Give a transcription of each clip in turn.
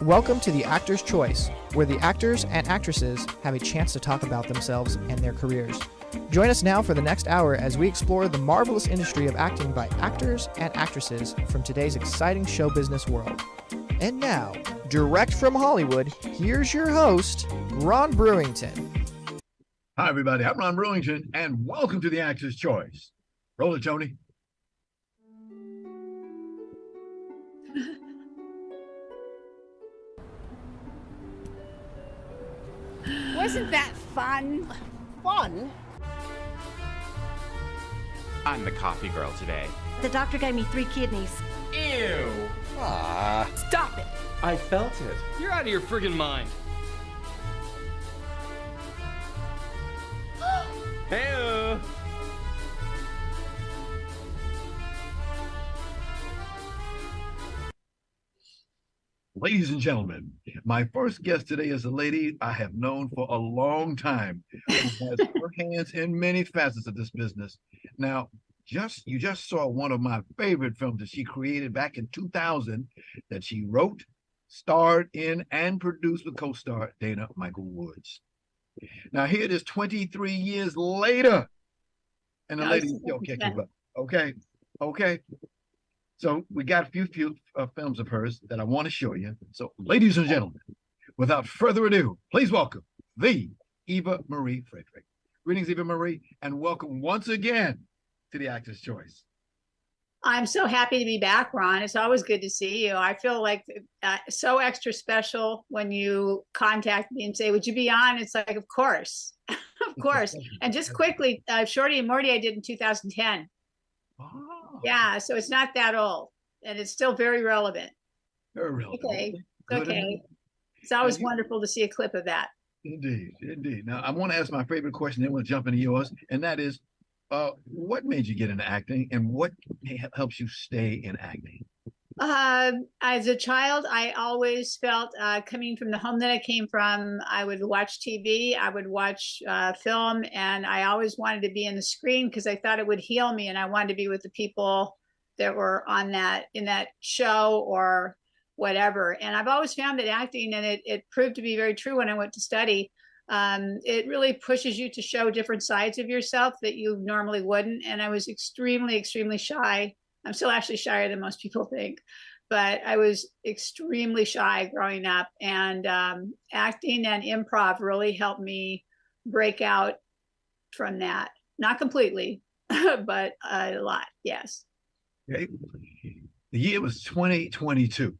Welcome to The Actor's Choice, where the actors and actresses have a chance to talk about themselves and their careers. Join us now for the next hour as we explore the marvelous industry of acting by actors and actresses from today's exciting show business world. And now, direct from Hollywood, here's your host, Ron Brewington. Hi, everybody. I'm Ron Brewington, and welcome to The Actor's Choice. Roll it, Tony. Wasn't that fun? Fun? I'm the coffee girl today. The doctor gave me 3 kidneys. Ew! Stop it! I felt it. You're out of your friggin' mind. Hey-o! Ladies and gentlemen, my first guest today is a lady I have known for a long time who has her hands in many facets of this business. Now, you just saw one of my favorite films that she created back in 2000 that she wrote, starred in, and produced with co-star Dana Michael Woods. Now, here it is 23 years later, and the lady still can't keep up. Okay. So we got a few films of hers that I want to show you. So, ladies and gentlemen, without further ado, please welcome the Eva-Marie Fredric. Greetings, Eva-Marie, and welcome once again to The Actor's Choice. I'm so happy to be back, Ron. It's always good to see you. I feel like so extra special when you contact me and say, would you be on? It's like, of course, of course. And just quickly, Shorty and Morty I did in 2010. Oh. Yeah, so it's not that old, and it's still very relevant. Very relevant. Okay. It's always wonderful to see a clip of that. Indeed. Now, I want to ask my favorite question, then we'll jump into yours, and that is, what made you get into acting, and what helps you stay in acting? As a child, I always felt, coming from the home that I came from, I would watch TV, I would watch film, and I always wanted to be in the screen because I thought it would heal me, and I wanted to be with the people that were in that show or whatever. And I've always found that acting, and it proved to be very true when I went to study, it really pushes you to show different sides of yourself that you normally wouldn't. And I was extremely, extremely shy. I'm still actually shyer than most people think, but I was extremely shy growing up, and acting and improv really helped me break out from that. Not completely, but a lot, yes. Okay. The year was 2022.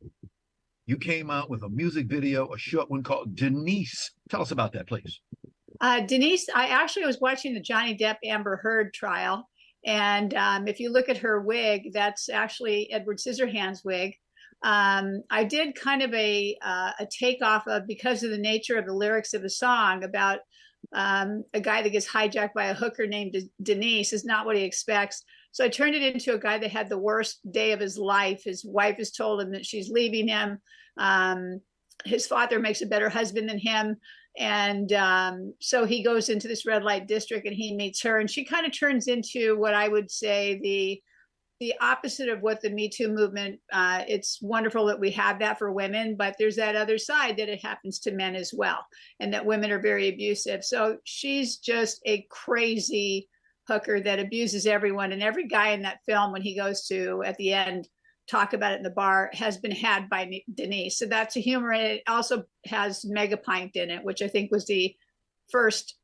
You came out with a music video, a short one called Denise. Tell us about that, please. Denise, I actually was watching the Johnny Depp Amber Heard trial. And if you look at her wig, that's actually Edward Scissorhands' wig. I did kind of a takeoff of, because of the nature of the lyrics of the song about a guy that gets hijacked by a hooker named Denise is not what he expects. So I turned it into a guy that had the worst day of his life. His wife has told him that she's leaving him. His father makes a better husband than him. And so he goes into this red light district and he meets her, and she kind of turns into what I would say the opposite of what the Me Too movement, it's wonderful that we have that for women, but there's that other side that it happens to men as well, and that women are very abusive. So she's just a crazy hooker that abuses everyone. And every guy in that film, when he goes to, at the end, talk about it in the bar, has been had by Denise. So that's a humor. It also has Megapint in it, which I think was the first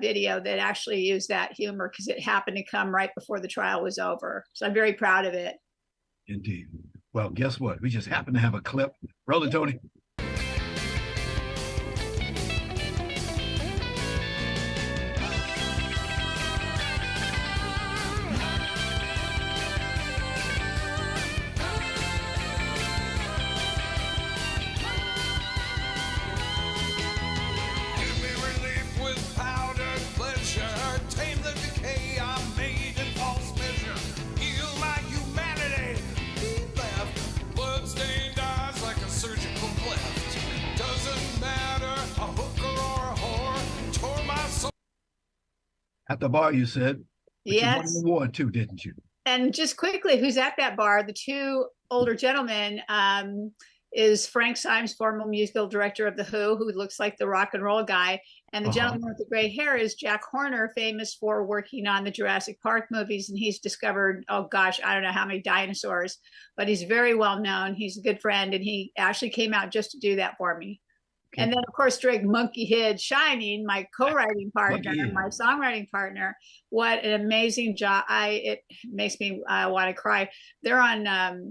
video that actually used that humor, because it happened to come right before the trial was over. So I'm very proud of it. Indeed. Well, guess what? We just happen to have a clip. Roll it, Tony. At the bar, you said. Yes. You won an award too, didn't you? And just quickly, who's at that bar? The 2 older gentlemen. is Frank Symes, former musical director of The Who looks like the rock and roll guy. And the gentleman with the gray hair is Jack Horner, famous for working on the Jurassic Park movies. And he's discovered, oh gosh, I don't know how many dinosaurs, but he's very well known. He's a good friend. And he actually came out just to do that for me. Okay. And then, of course, Drake Monkeyhead Shining, my co-writing partner, my songwriting partner. What an amazing job. It makes me want to cry. They're on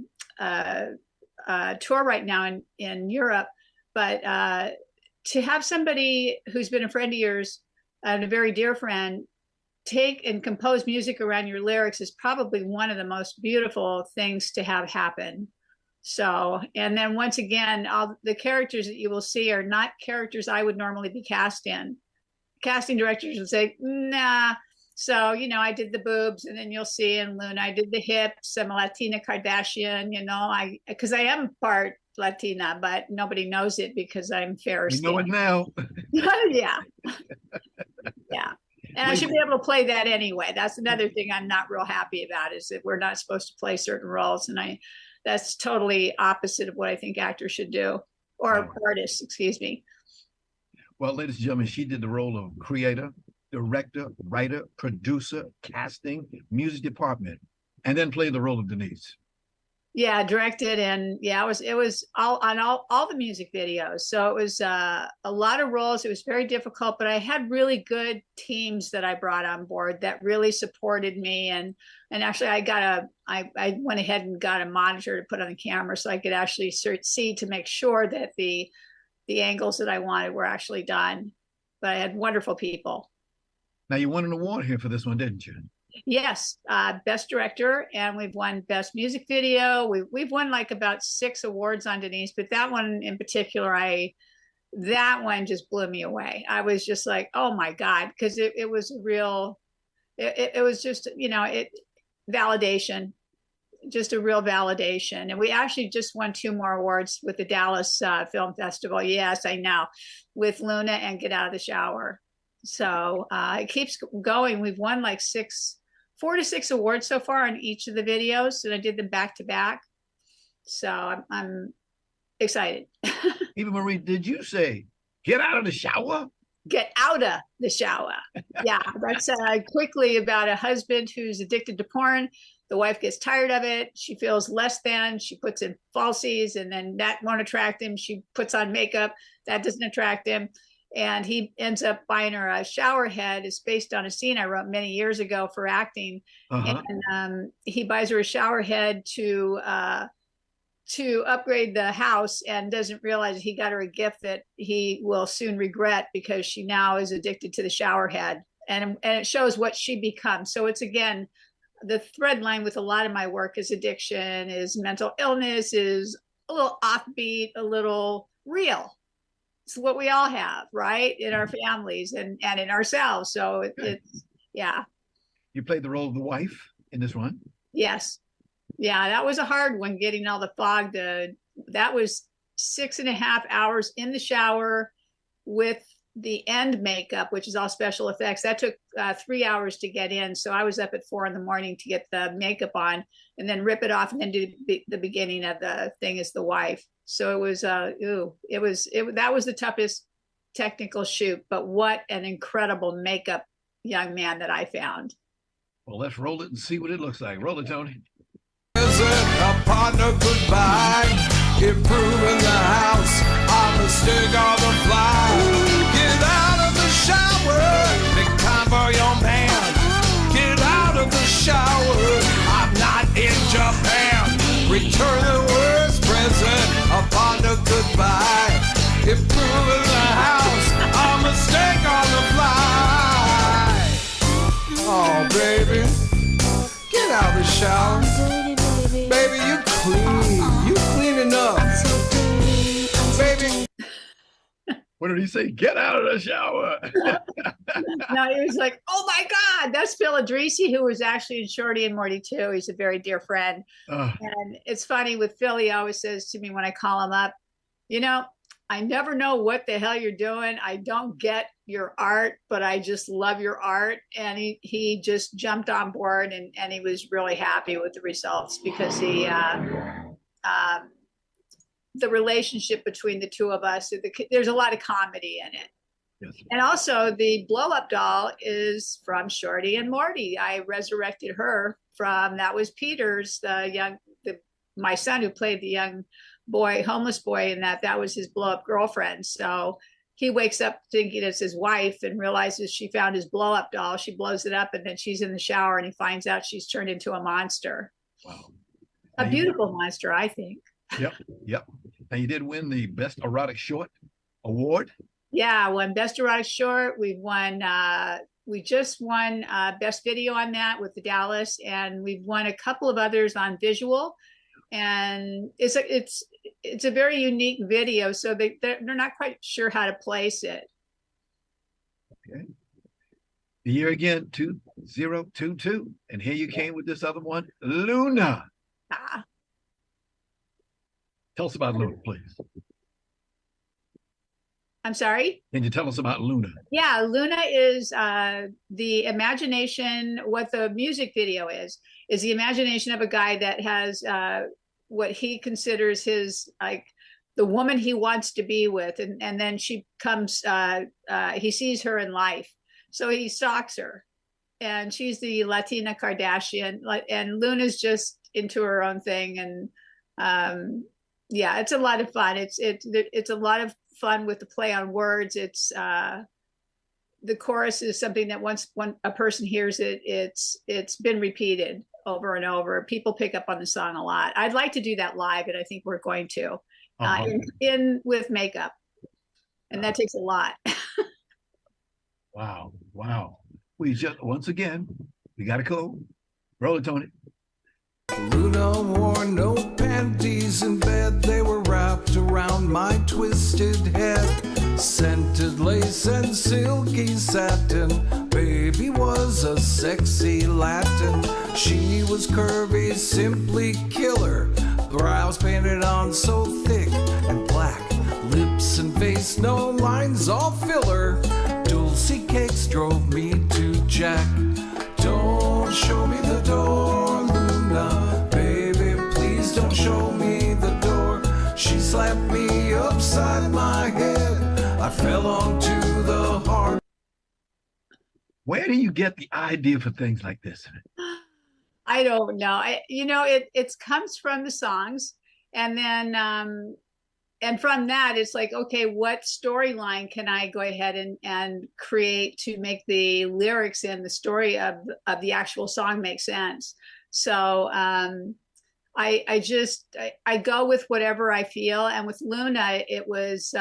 tour right now in Europe, but to have somebody who's been a friend of yours and a very dear friend take and compose music around your lyrics is probably one of the most beautiful things to have happen. So, and then once again, all the characters that you will see are not characters I would normally be cast in. Casting directors would say, nah. So, you know, I did the boobs, and then you'll see in Luna, I did the hips. I'm a Latina Kardashian, you know, because I am part Latina, but nobody knows it because I'm fair skinned. You know it now. Yeah. Yeah. And I should be able to play that anyway. That's another thing I'm not real happy about, is that we're not supposed to play certain roles. And that's totally opposite of what I think actors should do, or artists, excuse me. Well, ladies and gentlemen, she did the role of creator, director, writer, producer, casting, music department, and then played the role of Denise. Yeah, directed, and yeah, it was all on all the music videos. So it was a lot of roles. It was very difficult, but I had really good teams that I brought on board that really supported me. And actually, I went ahead and got a monitor to put on the camera so I could actually see to make sure that the angles that I wanted were actually done. But I had wonderful people. Now, you won an award here for this one, didn't you? Yes, best director, and we've won best music video. We've won like about 6 awards on Denise, but that one in particular, that one just blew me away. I was just like, oh my God, because it was a real, it was just, you know, validation, just a real validation. And we actually just won 2 more awards with the Dallas Film Festival. Yes, I know, with Luna and Get Out of the Shower. So it keeps going. We've won like 4 to 6 awards so far on each of the videos, and I did them back to back. So I'm excited. Eva-Marie, did you say, get out of the shower? Get out of the shower. Yeah, that's quickly about a husband who's addicted to porn. The wife gets tired of it. She feels less than. She puts in falsies, and then that won't attract him. She puts on makeup. That doesn't attract him. And he ends up buying her a shower head. It's based on a scene I wrote many years ago for acting. And he buys her a shower head to upgrade the house, and doesn't realize he got her a gift that he will soon regret, because she now is addicted to the shower head. And it shows what she becomes. So it's, again, the thread line with a lot of my work is addiction, is mental illness, is a little offbeat, a little real. It's what we all have, right, in our families and in ourselves. So it's, yeah. You played the role of the wife in this one? Yes. Yeah, that was a hard one, getting all the fog. That was 6.5 hours in the shower with the end makeup, which is all special effects. That took 3 hours to get in. So I was up at 4 a.m. to get the makeup on, and then rip it off, and then do the beginning of the thing as the wife. So it was, that was the toughest technical shoot, but what an incredible makeup young man that I found. Well, let's roll it and see what it looks like. Roll it, Tony. A partner goodbye, improving the house, I'm a stick on the fly. Get out of the shower, make time for your man. Get out of the shower, I'm not in Japan. Return the worst present, a partner goodbye, improving the house, I'm a stick on the fly. Oh baby, get out of the shower. Baby, you clean enough. Baby. What did he say? Get out of the shower. No, he was like, oh my God, that's Phil Adrisi, who was actually in Shorty and Morty too. He's a very dear friend. And it's funny with Phil, he always says to me when I call him up, you know, I never know what the hell you're doing. I don't get your art, but I just love your art. And he just jumped on board, and he was really happy with the results, because the relationship between the two of us. There's a lot of comedy in it. Yes. And also the blow up doll is from Shorty and Morty. I resurrected her from, that was Peter's, my son who played the young boy, homeless boy, and that was his blow up girlfriend. So he wakes up thinking it's his wife and realizes she found his blow up doll. She blows it up and then she's in the shower and he finds out she's turned into a monster. Wow. A beautiful monster, I think. Yep. And you did win the Best Erotic Short Award. Yeah, won Best Erotic Short. We just won Best Video on that with the Dallas, and we've won a couple of others on visual. And it's a very unique video, so they're not quite sure how to place it. Okay. The year again, 2022, and here you came with this other one, Luna. Tell us about Luna, please. I'm sorry? Can you tell us about Luna? Yeah, Luna is the imagination, what the music video is the imagination of a guy that has what he considers his, like, the woman he wants to be with. And then she comes, he sees her in life. So he stalks her. And she's the Latina Kardashian. And Luna's just into her own thing. And yeah, it's a lot of fun. It's a lot of fun with the play on words. It's the chorus is something that once a person hears it, it's been repeated over and over. People pick up on the song a lot. I'd like to do that live, and I think we're going to in with makeup, and that takes a lot. Wow. We just, once again, we got to go. Roll it, Tony. Luna wore no panties in bed, they were wrapped around my twisted head. Scented lace and silky satin, baby was a sexy Latin. She was curvy, simply killer, brows painted on so thick and black, lips and face, no lines, all filler. Dulce cakes drove me to Jack. Don't show me the door, Luna, baby, please don't show me the door. She slapped me upside my head, I fell onto the heart. Where do you get the idea for things like this? I don't know. It comes from the songs, and then and from that, it's like, okay, what storyline can I go ahead and create to make the lyrics and the story of the actual song make sense? So I go with whatever I feel. And with Luna, it was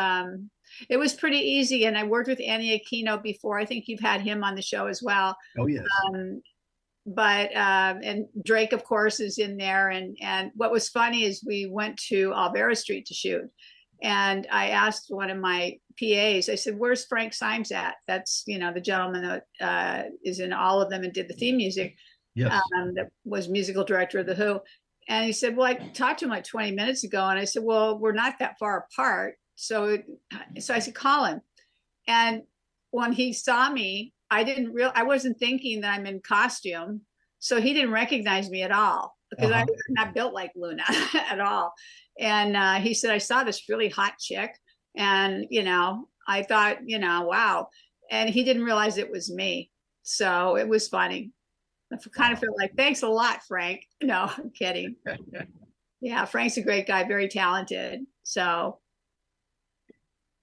pretty easy. And I worked with Annie Aquino before. I think you've had him on the show as well. Oh, yes. And Drake, of course, is in there. And what was funny is we went to Alvera Street to shoot. And I asked one of my PAs, I said, where's Frank Symes at? That's, the gentleman that is in all of them and did the theme music. Yes. That was musical director of The Who. And he said, well, I talked to him like 20 minutes ago. And I said, well, we're not that far apart. So I said, call him. And when he saw me, I wasn't thinking that I'm in costume. So he didn't recognize me at all, because I'm not built like Luna at all. And he said, I saw this really hot chick. And, I thought, wow. And he didn't realize it was me. So it was funny. I kind of felt like, thanks a lot, Frank. No, I'm kidding. Yeah, Frank's a great guy, very talented. So.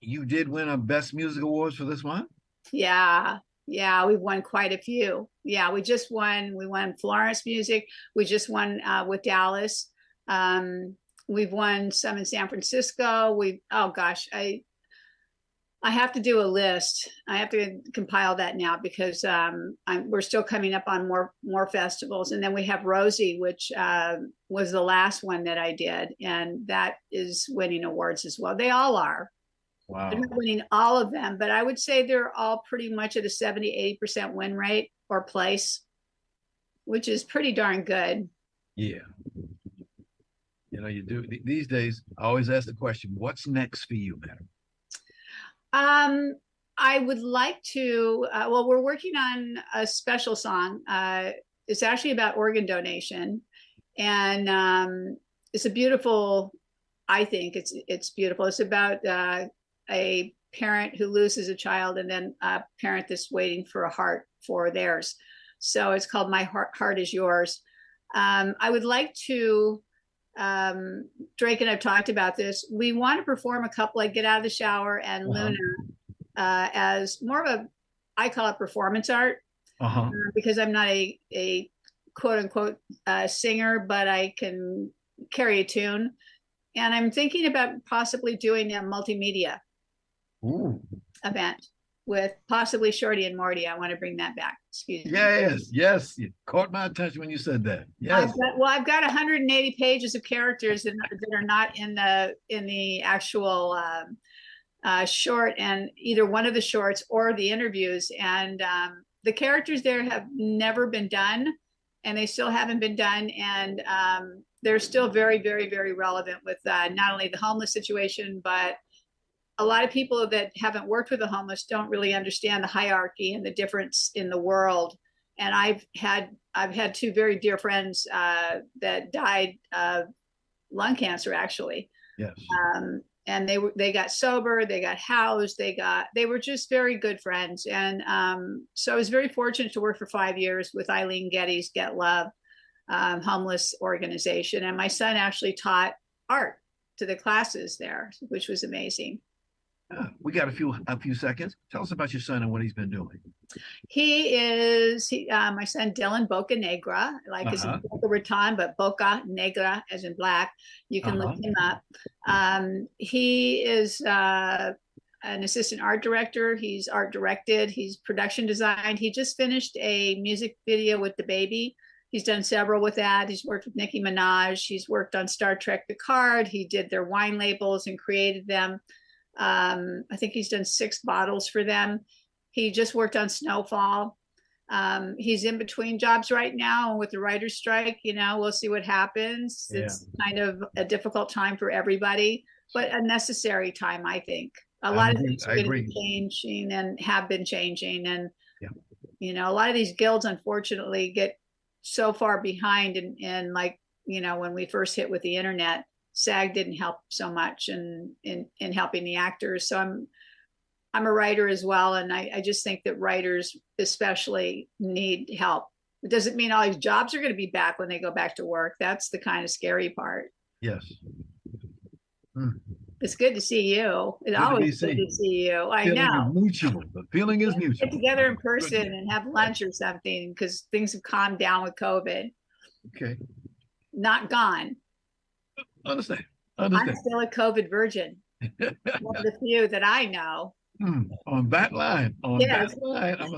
You did win a Best Music Awards for this one? Yeah, we've won quite a few. Yeah, we won Florence Music. We just won with Dallas. We've won some in San Francisco. I have to do a list. I have to compile that now, because we're still coming up on more festivals. And then we have Rosie, which was the last one that I did. And that is winning awards as well. They all are. Wow. I'm not winning all of them, but I would say they're all pretty much at a 70-80% win rate or place, which is pretty darn good. Yeah. You do these days. I always ask the question, what's next for you, madam? I would like to, we're working on a special song. It's actually about organ donation. And it's a beautiful I think it's beautiful. It's about a parent who loses a child and then a parent that's waiting for a heart for theirs. So it's called My Heart Is Yours. I would like to, Drake and I've talked about this. We want to perform a couple like Get Out of the Shower and Luna as more of a, I call it performance art, because I'm not a quote unquote singer, but I can carry a tune. And I'm thinking about possibly doing a multimedia event with possibly Shorty and Morty. I want to bring that back. Excuse me. Yes. You caught my attention when you said that. Yes. I've got 180 pages of characters that are not in the actual short, and either one of the shorts or the interviews. And the characters there have never been done, and they still haven't been done. And they're still very, very, very relevant with not only the homeless situation, but a lot of people that haven't worked with the homeless don't really understand the hierarchy and the difference in the world. And I've had two very dear friends that died of lung cancer, actually. Yes. And they got sober, they got housed, they were just very good friends. And so I was very fortunate to work for 5 years with Eileen Getty's Get Love homeless organization. And my son actually taught art to the classes there, which was amazing. We got a few seconds. Tell us about your son and what he's been doing. He is my son Dylan Boca Negra, like as in Boca Raton, but Boca Negra as in black. You can look him up. He is an assistant art director. He's art directed. He's production designed. He just finished a music video with DaBaby. He's done several with that. He's worked with Nicki Minaj. He's worked on Star Trek Picard. He did their wine labels and created them. I think he's done 6 bottles for them. He just worked on Snowfall. He's in between jobs right now with the writer's strike. We'll see what happens. Yeah. It's kind of a difficult time for everybody, but a necessary time, I think. A lot of things are going to be changing and have been changing. And, a lot of these guilds, unfortunately, get so far behind in like, when we first hit with the internet. SAG didn't help so much in helping the actors. So I'm a writer as well. And I just think that writers especially need help. It doesn't mean all these jobs are going to be back when they go back to work. That's the kind of scary part. Yes. It's good to see you. It's always good to see you. I know. Mutual. The feeling is mutual. Get together in person and have lunch or something, because things have calmed down with COVID. Okay. Not gone. Understand. I'm still a COVID virgin. One of the few that I know. On that line, I'm gonna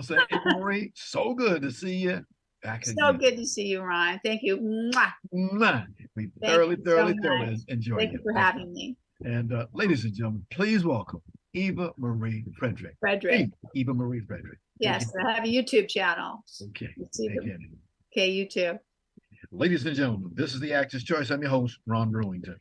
say, Eva-Marie, so good to see you back again. So good to see you, Ron. Thank you. Mwah. We thoroughly enjoyed it. Thank you for having me. And ladies and gentlemen, please welcome Eva-Marie Fredric. Eva-Marie Fredric. Yes, I have a YouTube channel. Okay. Okay, you too. Ladies and gentlemen, this is the Actor's Choice. I'm your host, Ron Brewington.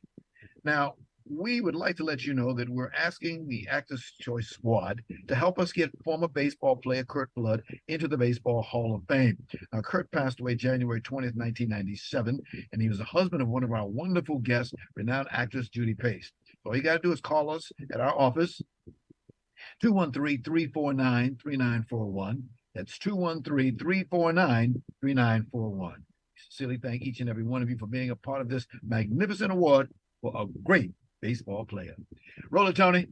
Now, we would like to let you know that we're asking the Actor's Choice squad to help us get former baseball player Curt Flood into the Baseball Hall of Fame. Now, Curt passed away January 20th, 1997, and he was the husband of one of our wonderful guests, renowned actress Judy Pace. So all you got to do is call us at our office, 213-349-3941. That's 213-349-3941. Sincerely thank each and every one of you for being a part of this magnificent award for a great baseball player. Roll it, Tony.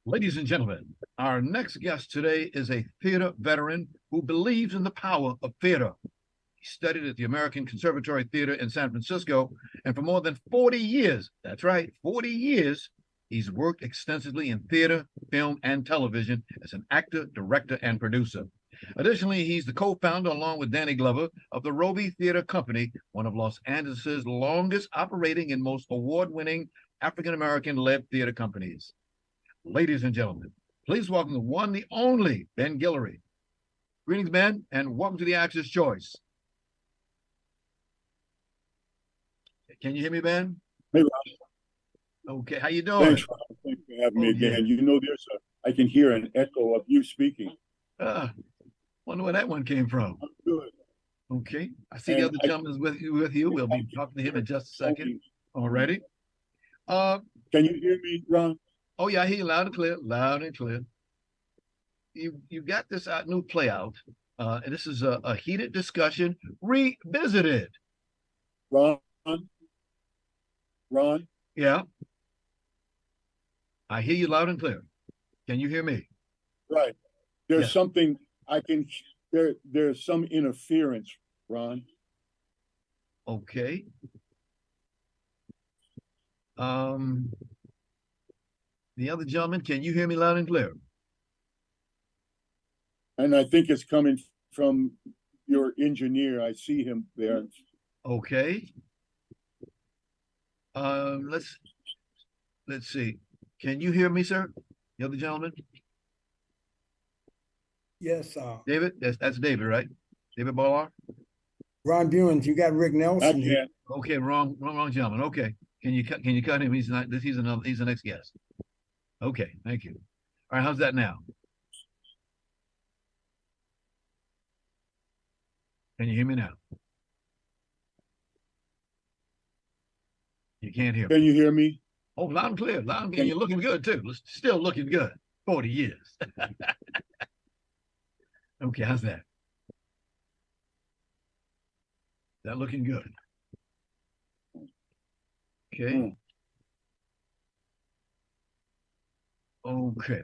Ladies and gentlemen, our next guest today is a theater veteran who believes in the power of theater. He studied at the American Conservatory Theater in San Francisco, and for more than 40 years, that's right, 40 years, he's worked extensively in theater, film, and television as an actor, director, and producer. Additionally, he's the co-founder, along with Danny Glover, of the Roby Theater Company, one of Los Angeles' longest operating and most award-winning African-American-led theater companies. Ladies and gentlemen, Please welcome the one, the only Ben Guillory. Greetings, Ben, and welcome to the Actor's Choice. Can you hear me, Ben? Hey, Okay, how you doing? thanks, Ron. Thanks for having me again. Yeah. You know, I can hear an echo of you speaking. Wonder where that one came from. I'm good. Okay, I see the other gentleman is with you. We'll be talking to him in just a second. Already. Can you hear me, Ron? Oh yeah, I hear you loud and clear. Loud and clear. You got this new play out, and this is a heated discussion revisited. Ron? Yeah. I hear you loud and clear. Can you hear me? Right. There's Yes. something there's some interference, Ron. Okay. The other gentleman, can you hear me loud and clear? And I think it's coming from your engineer. I see him there. Okay. Let's see. Can you hear me, sir? The other gentleman? Yes, David? That's David, right? David Bollar? Ron Bewens, you got Rick I Nelson here. can't. Okay, wrong gentleman. Okay. Can you cut him? He's the next guest. Okay, thank you. All right, how's that now? Can you hear me now? You can't hear me. Can you hear me? Oh, loud and clear. Loud and clear. You're looking good too. Still looking good. 40 years. Okay, how's that? That looking good. Okay. Okay.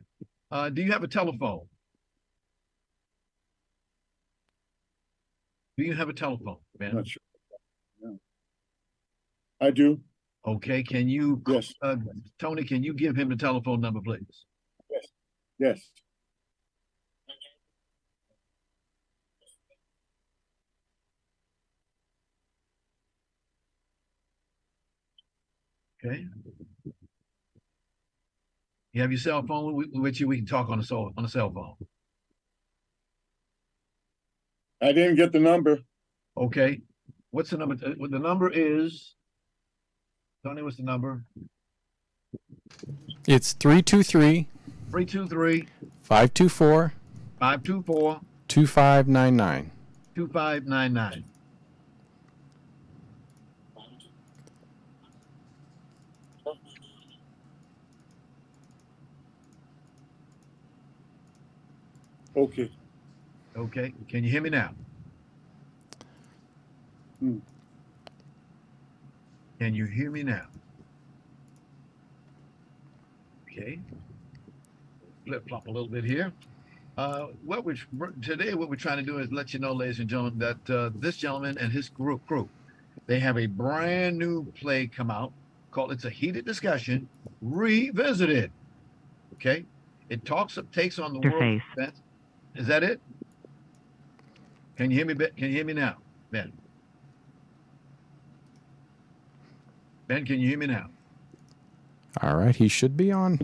Do you have a telephone? Do you have a telephone, I'm man? not sure. No. I do. Okay, can you, Yes. Tony, can you give him the telephone number, please? Yes. Okay. You have your cell phone with you? We can talk on the cell phone. I didn't get the number. Okay. What's the number? The number is, Tony, what's the number? It's 323 323 524 524 2599. 2599. Okay. Okay. Can you hear me now? Hmm. Can you hear me now? Okay. Flip-flop a little bit here. What we're trying to do is let you know, ladies and gentlemen, that this gentleman and his crew, they have a brand new play come out called "It's a Heated Discussion Revisited." Okay, it takes on the world events. Is that it? Can you hear me? Can you hear me now, Ben? Ben, can you hear me now? All right, he should be on.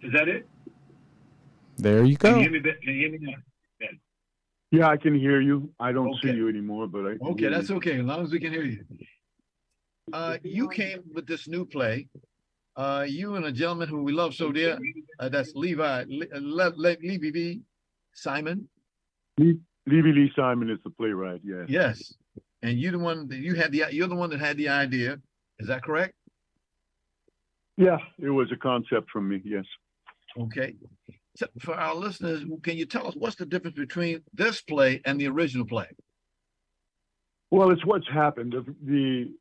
Is that it? There you go. Can you hear me? Can you hear me now, Ben? Yeah, I can hear you. I don't Okay. see you anymore, but I can Okay, hear that's you. okay, as long as we can hear you. You came with this new play. You and a gentleman who we love so dear, that's Levy V. Simon. Levy Lee Simon is the playwright. Yes. Yes, and you're the one that had the idea. Is that correct? Yeah, it was a concept from me. Yes. Okay. So for our listeners, can you tell us what's the difference between this play and the original play? Well, it's what's happened. The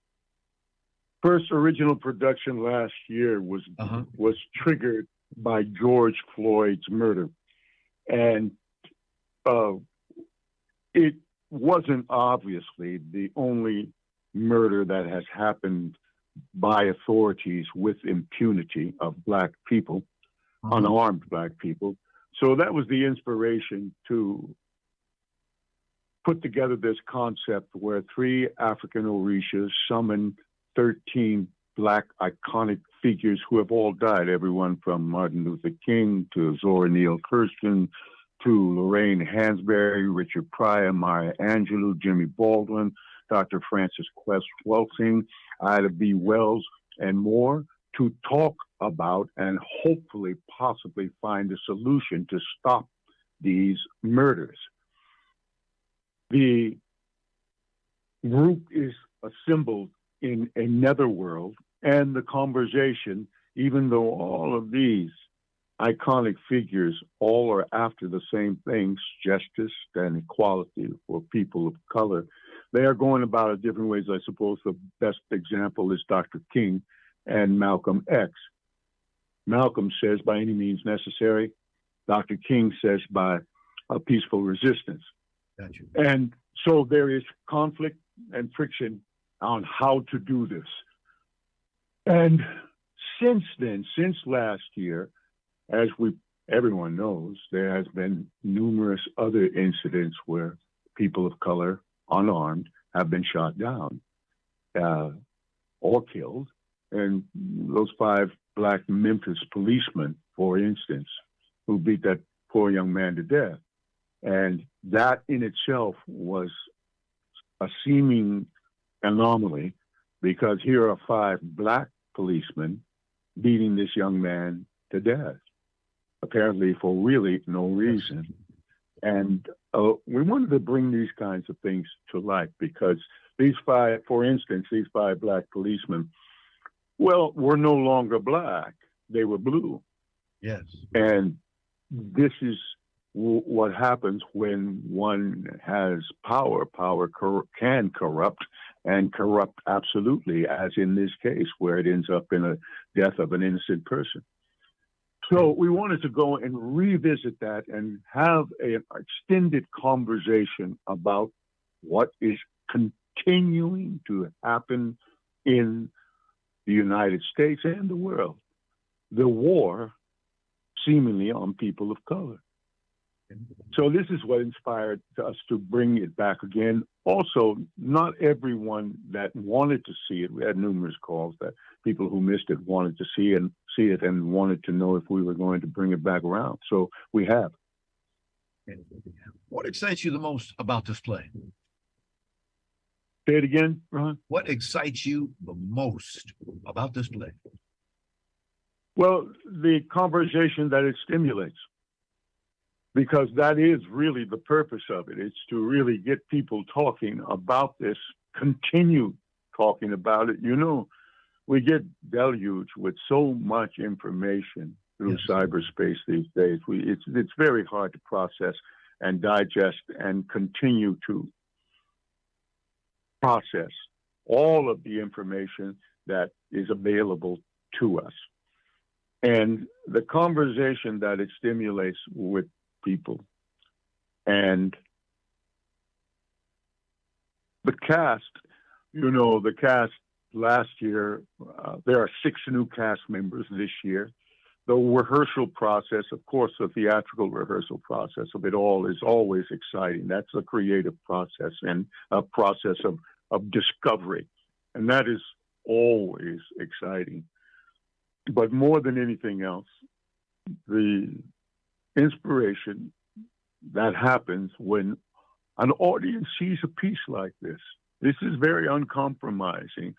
first original production last year was triggered by George Floyd's murder, and it wasn't obviously the only murder that has happened by authorities with impunity of Black people, unarmed Black people. So that was the inspiration to put together this concept where 3 African Orishas summon 13 Black iconic figures who have all died, everyone from Martin Luther King to Zora Neale Hurston to Lorraine Hansberry, Richard Pryor, Maya Angelou, Jimmy Baldwin, Dr. Francis Quest Welsing, Ida B. Wells, and more, to talk about and hopefully possibly find a solution to stop these murders. The group is assembled in a netherworld, and the conversation, even though all of these iconic figures all are after the same things, justice and equality for people of color, they are going about it different ways. I suppose the best example is Dr. King and Malcolm X. Malcolm says by any means necessary. Dr. King says by a peaceful resistance. Gotcha. And so there is conflict and friction on how to do this. And since then, since last year, as everyone knows, there has been numerous other incidents where people of color, unarmed, have been shot down or killed. And those 5 black Memphis policemen, for instance, who beat that poor young man to death. And that in itself was a seeming anomaly, because here are 5 black policemen beating this young man to death, apparently for really no reason. And we wanted to bring these kinds of things to light because these 5, for instance, these 5 black policemen, well, were no longer black. They were blue. Yes. And this is what happens when one has power. Power can corrupt, and corrupt absolutely, as in this case, where it ends up in a death of an innocent person. So we wanted to go and revisit that and have an extended conversation about what is continuing to happen in the United States and the world. The war, seemingly, on people of color. So this is what inspired us to bring it back again. Also, not everyone that wanted to see it, we had numerous calls that people who missed it wanted to see it and wanted to know if we were going to bring it back around. So we have. What excites you the most about this play? Say it again, Ron. What excites you the most about this play? Well, the conversation that it stimulates. Because that is really the purpose of it. It's to really get people talking about this, continue talking about it. You know, we get deluged with so much information through cyberspace these days. It's very hard to process and digest and continue to process all of the information that is available to us. And the conversation that it stimulates with people. And the cast, the cast last year, there are 6 new cast members this year. The rehearsal process, of course, the theatrical rehearsal process of it all is always exciting. That's a creative process and a process of discovery. And that is always exciting. But more than anything else, the inspiration that happens when an audience sees a piece like this. This is very uncompromising.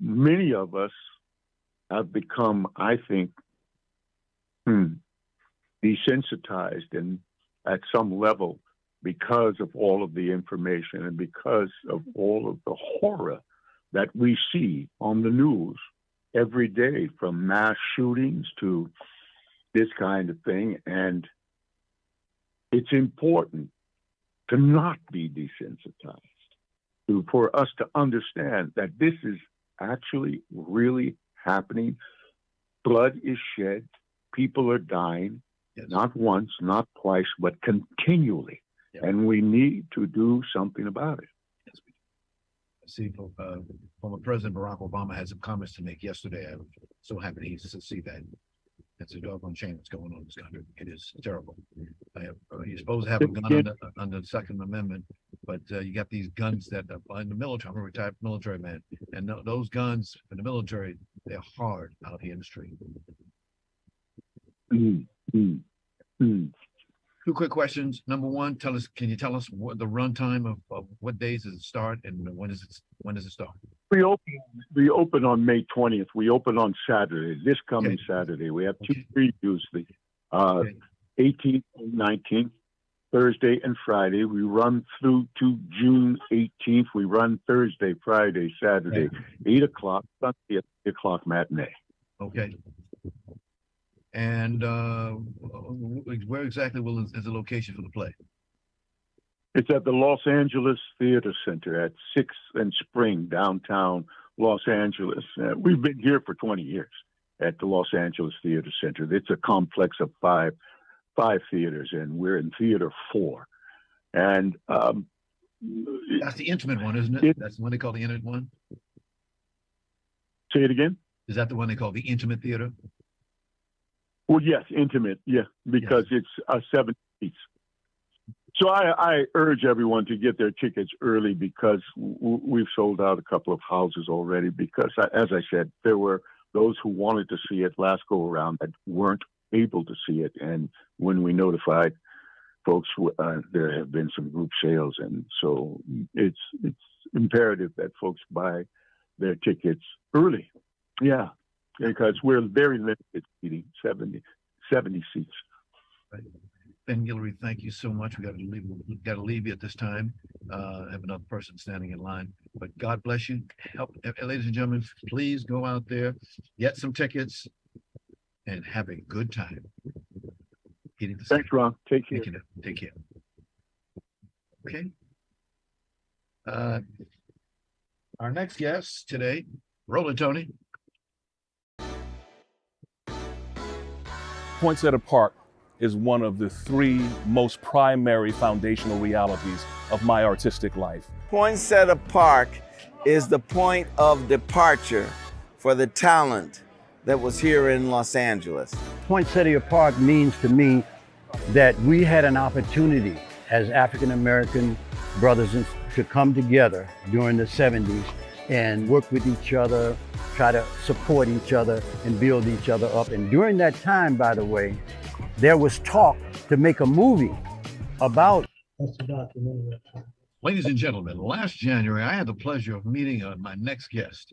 Many of us have become, I think, desensitized and at some level because of all of the information and because of all of the horror that we see on the news every day, from mass shootings to this kind of thing. And it's important to not be desensitized, for us to understand that this is actually really happening. Blood is shed. People are dying, not once, not twice, but continually. And we need to do something about it. See, former President Barack Obama had some comments to make yesterday. I'm so happy to see that. It's a doggone shame what's going on in this country. It is terrible. You're supposed to have a gun under the Second Amendment, but you got these guns that are in the military. I'm a retired military man, and those guns in the military They're hard out of the industry. Mm, mm, mm. Two quick questions. Number one, can you tell us what the runtime of what days does it start and when does it start? We open on May 20th. We open on Saturday, this coming Saturday. We have two previews, the 18th and 19th, Thursday and Friday. We run through to June 18th. We run Thursday, Friday, Saturday, 8 o'clock, Sunday at 8 o'clock matinee. Okay. And where exactly is the location for the play? It's at the Los Angeles Theater Center at 6th and Spring, downtown Los Angeles. We've been here for 20 years at the Los Angeles Theater Center. It's a complex of five theaters, and we're in Theater 4. And that's the intimate one, isn't it? That's the one they call the intimate one? Say it again? Is that the one they call the intimate theater? Well, yes, intimate, yeah, because it's 7 seats. So I urge everyone to get their tickets early because we've sold out a couple of houses already because, as I said, there were those who wanted to see it last go around that weren't able to see it. And when we notified folks, there have been some group sales. And so it's imperative that folks buy their tickets early. Yeah, because we're very limited seating, 70 seats. Right. Ben Guillory, thank you so much. We got to leave you at this time. I have another person standing in line, but God bless you. Help, ladies and gentlemen, please go out there, get some tickets, and have a good time. Thanks, Ron. Take care. Take care. Okay. Our next guest today, Roland Tony. Poinsettia Park is one of the 3 most primary foundational realities of my artistic life. Poinsettia Park is the point of departure for the talent that was here in Los Angeles. Poinsettia Park means to me that we had an opportunity as African American brothers to come together during the 70s and work with each other, try to support each other and build each other up. And during that time, by the way, there was talk to make a movie about. That's the documentary. Ladies and gentlemen, last January, I had the pleasure of meeting my next guest.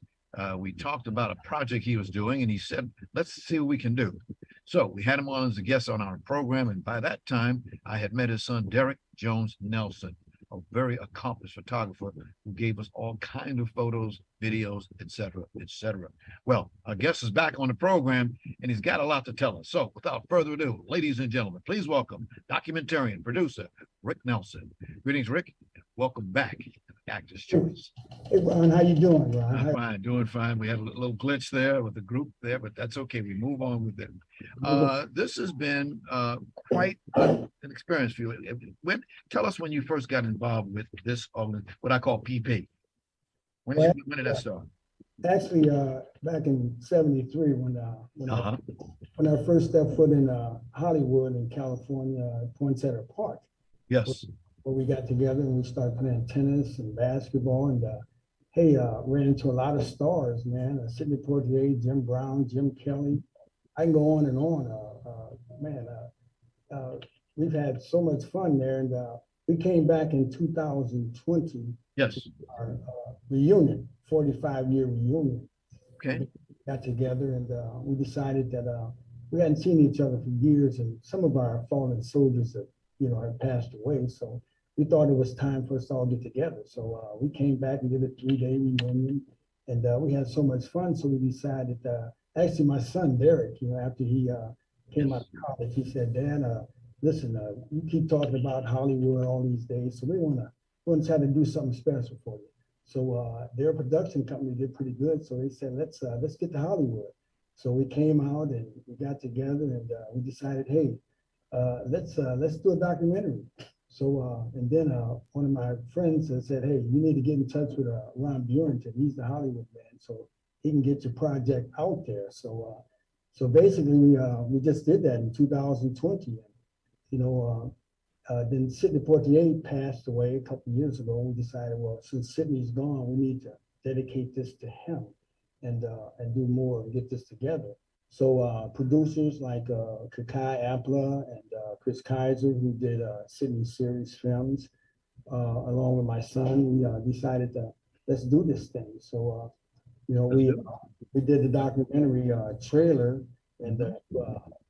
We talked about a project he was doing, and he said, let's see what we can do. So we had him on as a guest on our program, and by that time, I had met his son, Derek Jones Nelson, a very accomplished photographer who gave us all kinds of photos, videos, etc., etc. Well, our guest is back on the program, and he's got a lot to tell us. So without further ado, ladies and gentlemen, please welcome documentarian producer Rick Nelson. Greetings, Rick. Welcome back to Actor's Choice. Hey, Ron, how you doing, Ron? I'm fine, doing fine. We had a little glitch there with the group there, but that's okay. We move on with it. This has been quite an experience for you. Tell us when you first got involved with this, what I call PP. When did that start? Actually, back in '73, when I first stepped foot in Hollywood in California, Poinsettia Park. Yes. Where we got together and we started playing tennis and basketball, and ran into a lot of stars, man. Sidney Poitier, Jim Brown, Jim Kelly. I can go on and on. We've had so much fun there, and we came back in 2020. Yes. Our reunion, 45-year reunion. Okay. We got together and we decided that we hadn't seen each other for years, and some of our fallen soldiers had passed away. So we thought it was time for us to all get together. So we came back and did a 3-day reunion, and we had so much fun. So we decided, actually my son, Derek, after he came out of college, he said, Dan, listen, you keep talking about Hollywood all these days, so we want to try to do something special for you. So their production company did pretty good. So they said, let's get to Hollywood. So we came out and we got together and we decided, hey, let's do a documentary. So and then one of my friends said, hey, you need to get in touch with Ron Brewington. He's the Hollywood man, so he can get your project out there. So so basically we just did that in 2020. Then Sidney Poitier passed away a couple of years ago. We decided, well, since Sidney's gone, we need to dedicate this to him. and do more and get this together. So producers like Kakai Apla and Chris Kaiser, who did Sydney Series Films, along with my son, we decided to let's do this thing. So we did the documentary trailer, and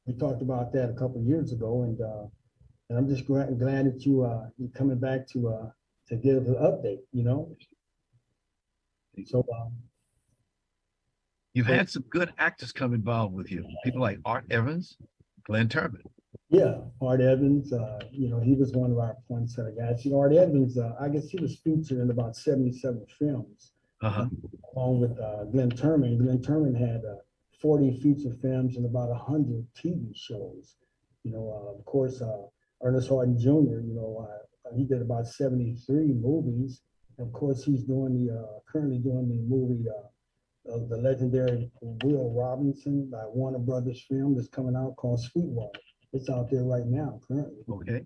we talked about that a couple of years ago, and I'm just glad that you're coming back to give an update. So you've had some good actors come involved with you. People like Art Evans, Glenn Turman. Yeah, Art Evans. He was one of our poinsettia guys. Art Evans. I guess he was featured in about 77 films, along with Glenn Turman. Glenn Turman had 40 feature films and about 100 TV shows. Of course, Ernest Harden Jr. He did about 73 movies. And of course, he's currently doing the movie, the legendary Will Robinson by Warner Brothers film that's coming out called Sweetwater. It's out there right now, currently. Okay.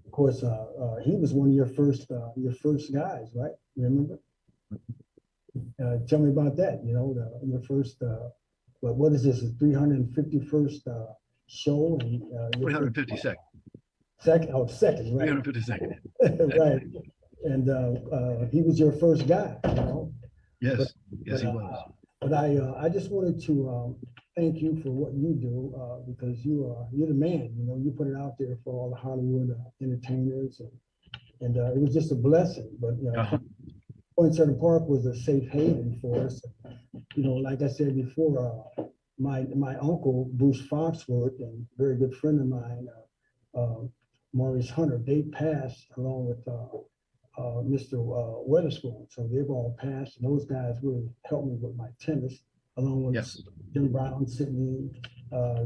Of course, he was one of your first guys, right? Remember? Tell me about that. Your first. What is this? The 351st show? And 352nd. Second, right? 352nd. Right. And he was your first guy, Yes, yes, he was. But I just wanted to thank you for what you do because you're the man. You put it out there for all the Hollywood entertainers, and it was just a blessing. But Poinsettia Park was a safe haven for us. Like I said before, my uncle Bruce Foxworth and a very good friend of mine, Maurice Hunter, they passed along with Mr. Weatherspoon. So they've all passed, and those guys really helped me with my tennis, along with Jim Brown, Sidney,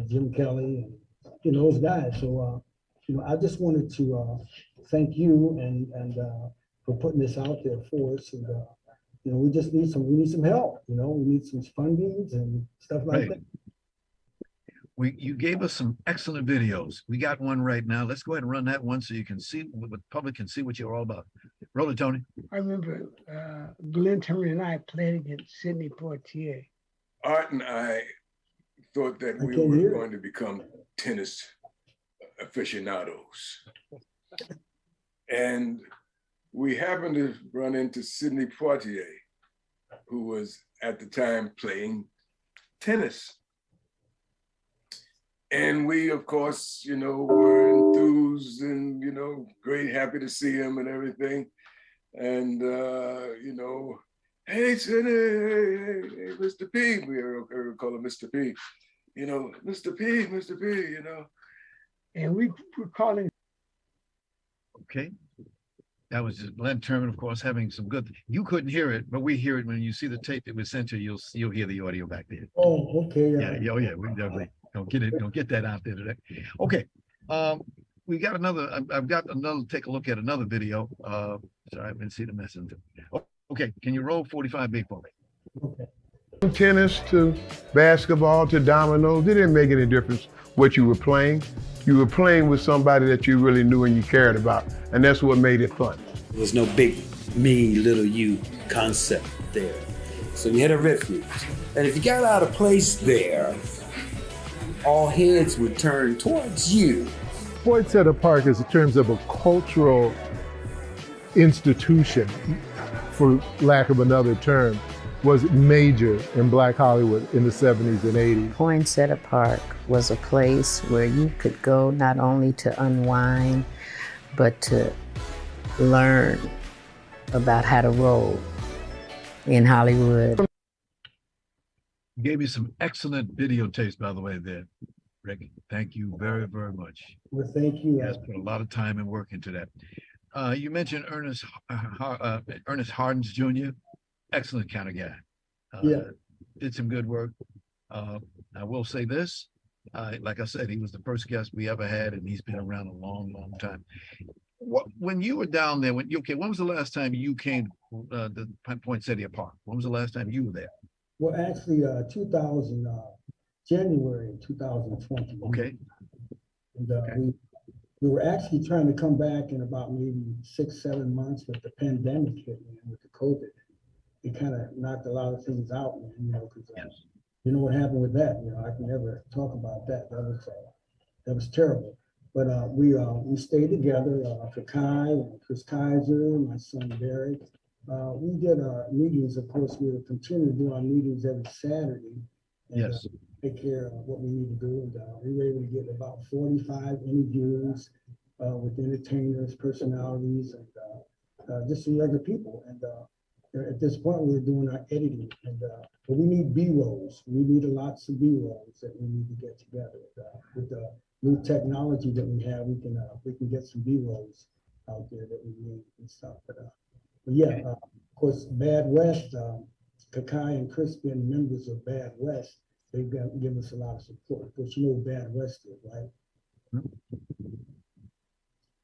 Jim Kelly, and those guys. So I just wanted to thank you and for putting this out there for us. And we just need some help. We need some fundings and stuff like that. You gave us some excellent videos. We got one right now. Let's go ahead and run that one so you can see, the public can see what you're all about. Roll it, Tony. I remember Glenn Turman and I played against Sidney Poitier. Art and I thought that we were going to become tennis aficionados. And we happened to run into Sidney Poitier, who was at the time playing tennis. And we, of course, were enthused and, great, happy to see him and everything. And, hey, Sidney, hey, Mr. P, we were calling Mr. P, Mr. P, And we were calling. Okay. That was just Glenn Turman, of course, having some good. You couldn't hear it, but we hear it when you see the tape that was sent to you. You'll hear the audio back there. Oh, okay. Yeah. We definitely don't get that out there today. Okay. We got another. I've got another. Take a look at another video. Sorry, I didn't see the messenger. Okay. Can you roll 45B for me? Okay. From tennis to basketball to dominoes, it didn't make any difference what you were playing. You were playing with somebody that you really knew and you cared about, and that's what made it fun. There was no big me, little you concept there. So you had a refuge. And if you got out of place there, all heads would turn towards you. Poinsettia Park is in terms of a cultural institution, for lack of another term, was major in Black Hollywood in the 70s and 80s. Poinsettia Park was a place where you could go not only to unwind, but to learn about how to roll in Hollywood. You gave me some excellent videotapes, by the way, there, Rick. Thank you very, very much. Well, thank you. You guys put a lot of time and work into that. You mentioned Ernest Hardens Jr., excellent kind of guy. Did some good work. I will say this, like I said, he was the first guest we ever had, and he's been around a long, long time. When you were down there, when was the last time you came to Poinsettia Park? When was the last time you were there? Well, actually, January 2020. Okay. And we were actually trying to come back in about maybe 6-7 months, but the pandemic hit, man, with the COVID. it kind of knocked a lot of things out, man, you know, because you know what happened with that. You know, I can never talk about that. That was terrible. But we stayed together. Kakai and Chris Kaiser, my son Derek. We did our meetings. Of course, we will continue to do our meetings every Saturday. And, take care of what we need to do. And we were able to get about 45 interviews with entertainers, personalities, and just some regular people. And at this point, we're doing our editing. And but we need B-rolls. We need lots of B-rolls that we need to get together. With the new technology that we have, we can get some B-rolls out there that we need and stuff. But yeah, of course, Bad West, Kakai and Chris being members of Bad West, they've given us a lot of support. Of course, you know Bad West is, right?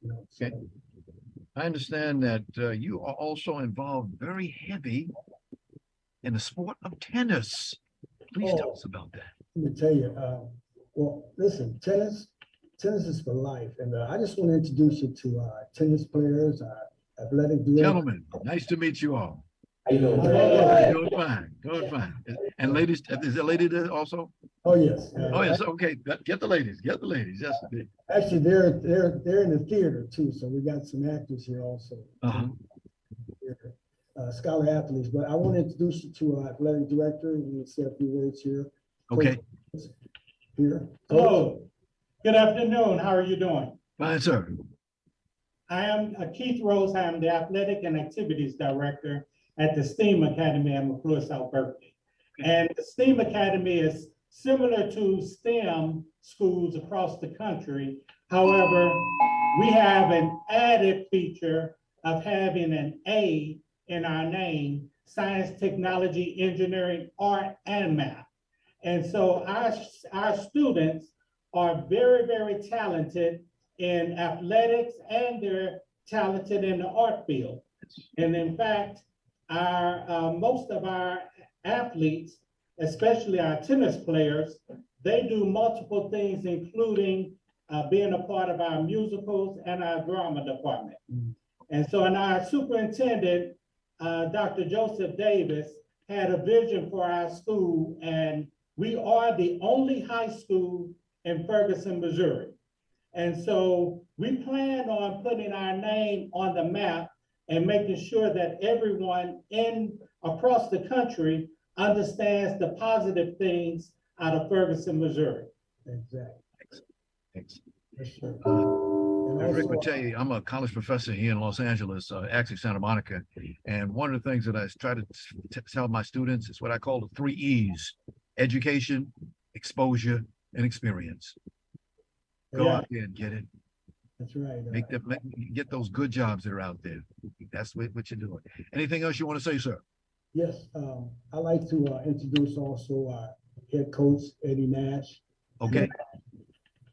You know, so. I understand that you are also involved very heavy in the sport of tennis. Please tell us about that. Let me tell you, well, listen, tennis is for life. And I just want to introduce you to tennis players, athletic directors. Gentlemen, nice to meet you all. How you doing? Doing fine, doing fine. And ladies, is there a lady there also? Oh, yes. Oh, yes, okay. Get the ladies, yes. Actually, they're in the theater too, so we got some actors here also. Scholar athletes, but I want to introduce you to our athletic director. We will say a few words here. Okay. Here. Hello. Good afternoon. How are you doing? Fine, sir. I am Keith Rose. I am the athletic and activities director at the STEAM Academy at McClure, South Berkeley. And the STEAM Academy is similar to STEM schools across the country. However, we have an added feature of having an A in our name: science, technology, engineering, art, and math. And so our students are very, very talented in athletics, and they're talented in the art field. And in fact, most of our athletes, especially our tennis players, they do multiple things, including being a part of our musicals and our drama department. And so, and our superintendent, Dr. Joseph Davis, had a vision for our school, and we are the only high school in Ferguson, Missouri. And so we plan on putting our name on the map and making sure that everyone across the country understands the positive things out of Ferguson, Missouri. Exactly. Thanks. Yes, sir. Rick would tell you, I'm a college professor here in Los Angeles, actually Santa Monica. And one of the things that I try to tell my students is what I call the 3 E's: education, exposure, and experience. Go out there and get it. That's right. Get those good jobs that are out there. That's what you're doing. Anything else you want to say, sir? Yes, I'd like to introduce also our head coach, Eddie Nash. Okay.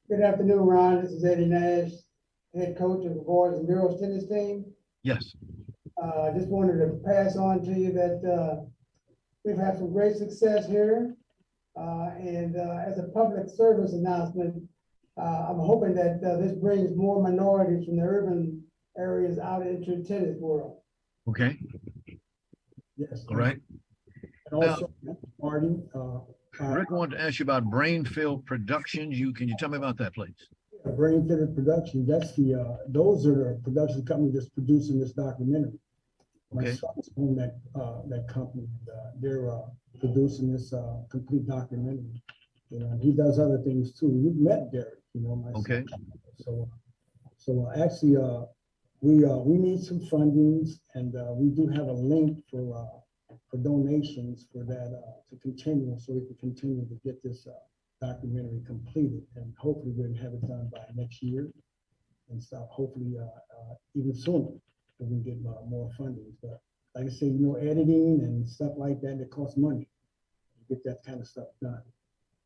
Good afternoon, Ron. This is Eddie Nash, head coach of the boys and girls tennis team. Yes. Just wanted to pass on to you that we've had some great success here. And as a public service announcement, I'm hoping that this brings more minorities from the urban areas out into the tennis world. Okay. Yes. All right. And also, Marty. Rick wanted to ask you about Brainfield Productions. Can you tell me about that, please? Brainfield Productions. That's those are the production company that's producing this documentary. My son's own that company. They're producing this complete documentary. You know, and he does other things too. You've met Derek, you know, my son. So actually, we need some fundings, and we do have a link for donations for that to continue, so we can continue to get this documentary completed, and hopefully we'll have it done by next year and stuff. Hopefully even sooner, so we can get more funding. But like I say, you know, editing and stuff like that, it costs money to get that kind of stuff done.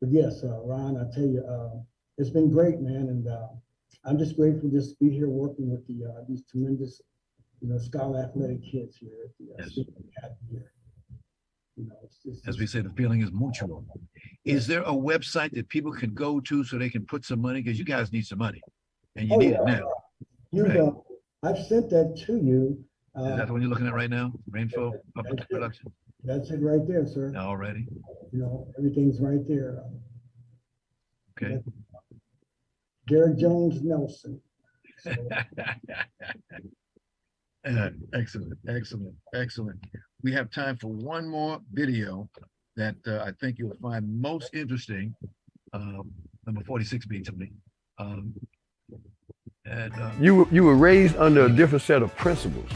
But yes, Ron, I tell you, it's been great, man, and I'm just grateful just to be here working with these tremendous, you know, scholar athletic kids here at the academy here. You know, as we say, the feeling is mutual. Is there a website that people can go to so they can put some money? Because you guys need some money, and you need it now. I've sent that to you. Is that the one you're looking at right now? Rainfall Public Production? That's it right there, sir. Already. You know, everything's right there. Okay. Derek Jones Nelson. So, excellent, excellent, excellent. We have time for one more video that I think you'll find most interesting. Number 46 being to me. You were raised under a different set of principles.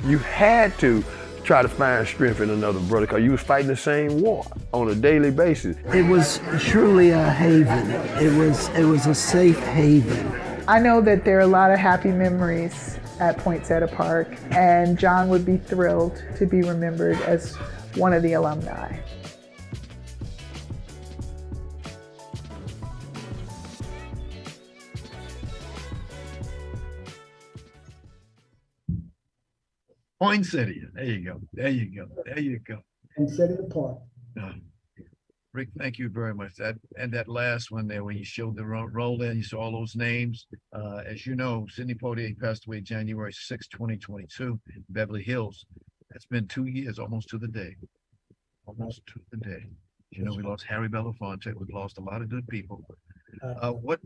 You had to try to find strength in another brother because you was fighting the same war on a daily basis. It was truly a haven. It was a safe haven. I know that there are a lot of happy memories at Poinsettia Park, and John would be thrilled to be remembered as one of the alumni. Poinsettia. There you go. There you go. There you go. Poinsettia Park. Rick, thank you very much. That last one there, when you showed the roll in, you saw all those names. As you know, Sidney Poitier passed away January 6, 2022, in Beverly Hills. That's been 2 years, almost to the day. Almost to the day. You know, we lost Harry Belafonte. We've lost a lot of good people. What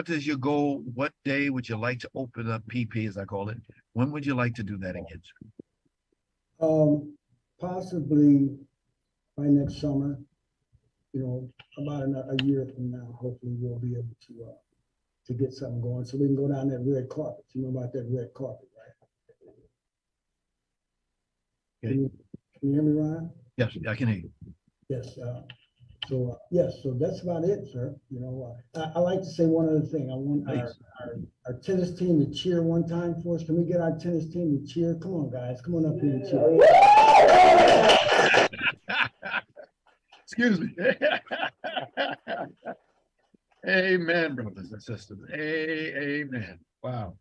is your goal? What day would you like to open up PP, as I call it? When would you like to do that again, sir? Possibly by next summer. You know, about a year from now, hopefully we'll be able to get something going so we can go down that red carpet. You know about that red carpet, right? Okay. Can you hear me, Ryan? Yes, I can hear you. Yes. So that's about it, sir. You know, I like to say one other thing. I want our tennis team to cheer one time for us. Can we get our tennis team to cheer? Come on, guys. Come on up here and cheer. Excuse me. Amen, brothers and sisters. Amen. Wow.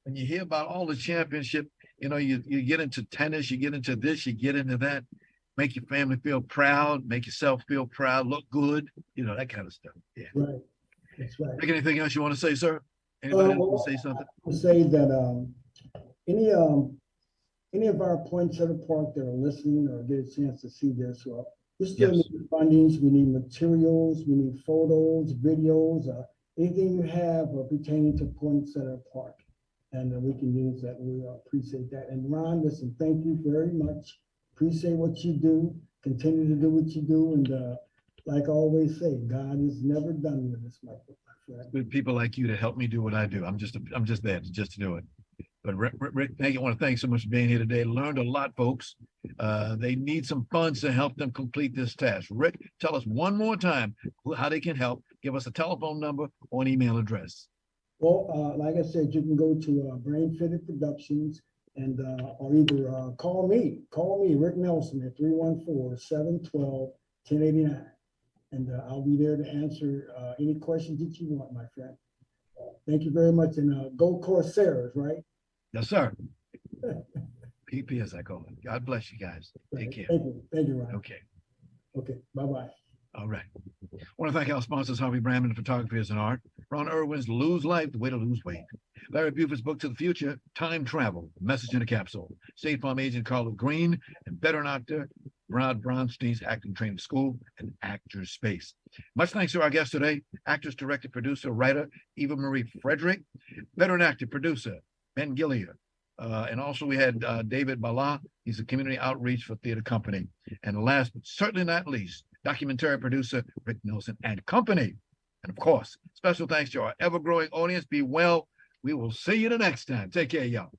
When you hear about all the championship, you know, you get into tennis, you get into this, you get into that, make your family feel proud, make yourself feel proud, look good, you know, that kind of stuff. Yeah. Right. That's right. Rick, anything else you want to say, sir? Anybody else want to say something? I will say that any of our Poinsettia Park that are listening or get a chance to see this, we still need fundings, we need materials, we need photos, videos, anything you have pertaining to Poinsettia Park. And we can use that. We appreciate that. And Ron, listen, thank you very much. Appreciate what you do. Continue to do what you do. And like I always say, God is never done with us, my friend. With people like you to help me do what I do. I'm just there just to do it. But Rick, thank you. I want to thank you so much for being here today. Learned a lot, folks. They need some funds to help them complete this task. Rick, tell us one more time how they can help. Give us a telephone number or an email address. Well, like I said, you can go to Brain Fitted Productions and or either call me, Rick Nelson at 314-712-1089. And I'll be there to answer any questions that you want, my friend. Thank you very much. And go Corsairs, right? Yes, sir. PP, as I call it. God bless you guys. Take care. Thank you, Ryan. Okay. Okay, bye-bye. All right. I want to thank our sponsors, Harvey Brandman, Photography is an Art. Ron Irwin's Lose Life, The Way to Lose Weight. Larry Buford's book To the Future, Time Travel, Message in a Capsule. State Farm agent Carla Green and veteran actor Rod Bronstein's Acting Training School and Actors Space. Much thanks to our guest today, actress, director, producer, writer, Eva-Marie Fredric, veteran actor, producer, Ben Guillory. And also we had David Bollar. He's a community outreach for theater company. And last but certainly not least, documentary producer Rick Nelson and company. And of course, special thanks to our ever-growing audience. Be well. We will see you the next time. Take care, y'all.